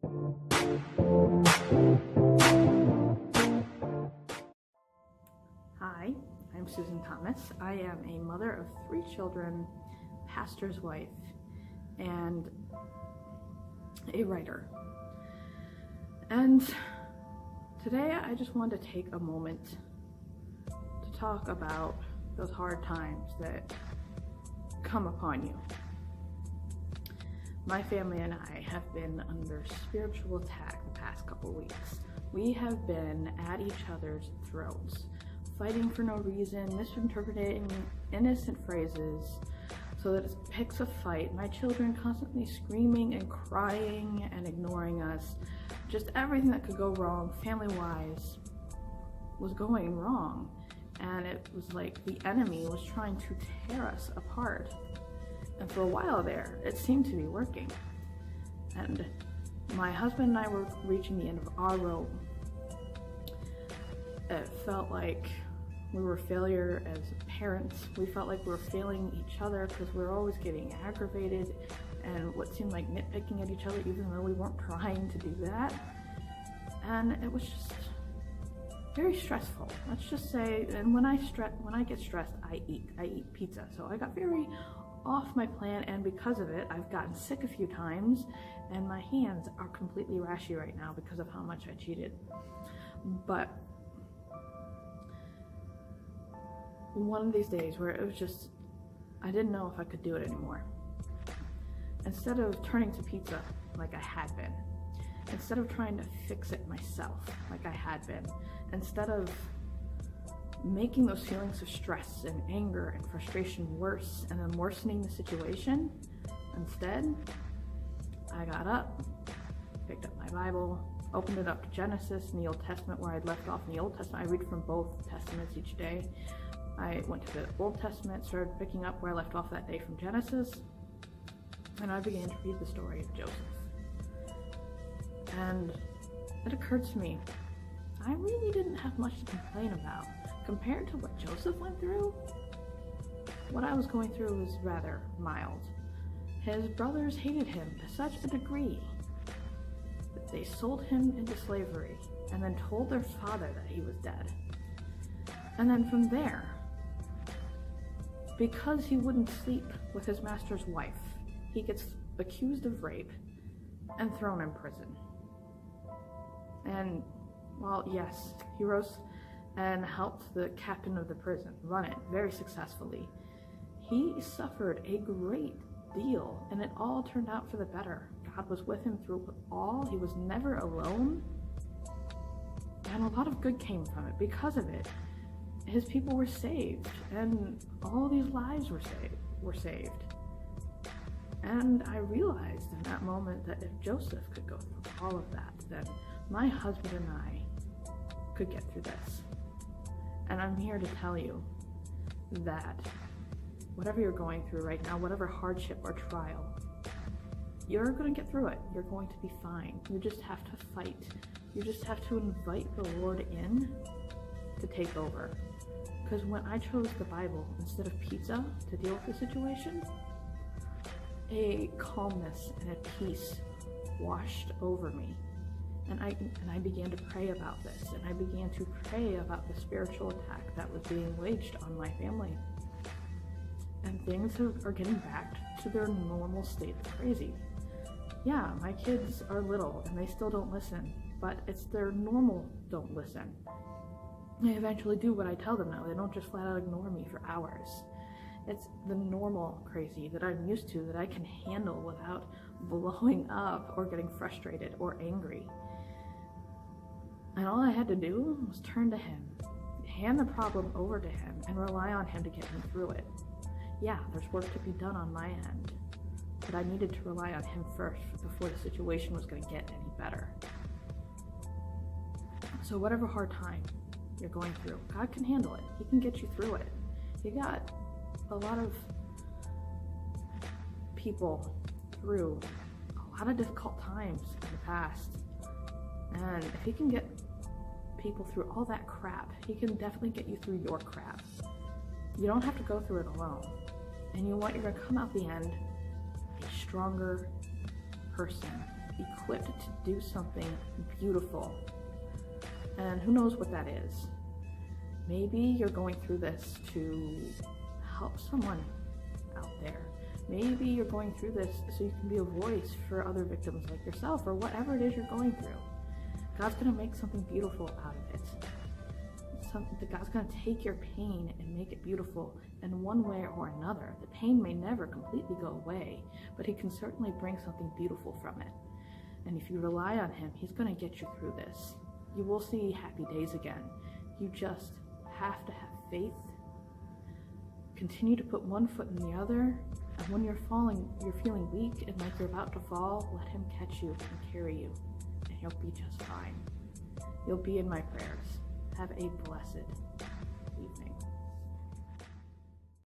Hi, I'm Susan Thomas. I am a mother of 3 children, pastor's wife, and a writer. And today I just wanted to take a moment to talk about those hard times that come upon you. My family and I have been under spiritual attack the past couple weeks. We have been at each other's throats, fighting for no reason, misinterpreting innocent phrases so that it picks a fight. My children constantly screaming and crying and ignoring us. Just everything that could go wrong family-wise was going wrong. And it was like the enemy was trying to tear us apart. And for a while there, it seemed to be working. And my husband and I were reaching the end of our rope. It felt like we were failure as parents. We felt like we were failing each other because we were always getting aggravated and what seemed like nitpicking at each other, even though we weren't trying to do that. And it was just very stressful. Let's just say, and when I get stressed, I eat pizza. So I got very off my plan, and because of it, I've gotten sick a few times, and my hands are completely rashy right now because of how much I cheated. But one of these days where it was just, I didn't know if I could do it anymore. Instead of turning to pizza like I had been, instead of trying to fix it myself like I had been, instead of making those feelings of stress and anger and frustration worse and then worsening the situation, instead, I got up, picked up my Bible, opened it up to Genesis in the Old Testament where I'd left off in the Old Testament. I read from both Testaments each day. I went to the Old Testament, started picking up where I left off that day from Genesis, and I began to read the story of Joseph. And it occurred to me, I really didn't have much to complain about. Compared to what Joseph went through, what I was going through was rather mild. His brothers hated him to such a degree that they sold him into slavery and then told their father that he was dead. And then from there, because he wouldn't sleep with his master's wife, he gets accused of rape and thrown in prison. And while yes, he rose and helped the captain of the prison run it very successfully, he suffered a great deal, and it all turned out for the better. God was with him through it all. He was never alone, and a lot of good came from it. Because of it, his people were saved, and all these lives were saved. And I realized in that moment that if Joseph could go through all of that, then my husband and I could get through this. And I'm here to tell you that whatever you're going through right now, whatever hardship or trial, you're going to get through it. You're going to be fine. You just have to fight. You just have to invite the Lord in to take over. Because when I chose the Bible instead of pizza to deal with the situation, a calmness and a peace washed over me. And I began to pray about this, and I began to pray about the spiritual attack that was being waged on my family. And things are getting back to their normal state of crazy. Yeah, my kids are little and they still don't listen, but it's their normal don't listen. They eventually do what I tell them now. They don't just flat out ignore me for hours. It's the normal crazy that I'm used to, that I can handle without blowing up or getting frustrated or angry. And all I had to do was turn to him, hand the problem over to him, and rely on him to get me through it. Yeah, there's work to be done on my end, but I needed to rely on him first before the situation was going to get any better. So whatever hard time you're going through, God can handle it. He can get you through it. You got a lot of people through a lot of difficult times in the past, and if he can get people through all that crap, he can definitely get you through your crap. You don't have to go through it alone, and you're going to come out the end a stronger person equipped to do something beautiful. And who knows what that is? Maybe you're going through this to help someone out there. Maybe you're going through this so you can be a voice for other victims like yourself, or whatever it is you're going through. God's going to make something beautiful out of it. God's going to take your pain and make it beautiful in one way or another. The pain may never completely go away, but he can certainly bring something beautiful from it. And if you rely on him, he's going to get you through this. You will see happy days again. You just have to have faith. Continue to put one foot in the other. And when you're feeling weak and like you're about to fall, let him catch you and carry you, and you'll be just fine. You'll be in my prayers. Have a blessed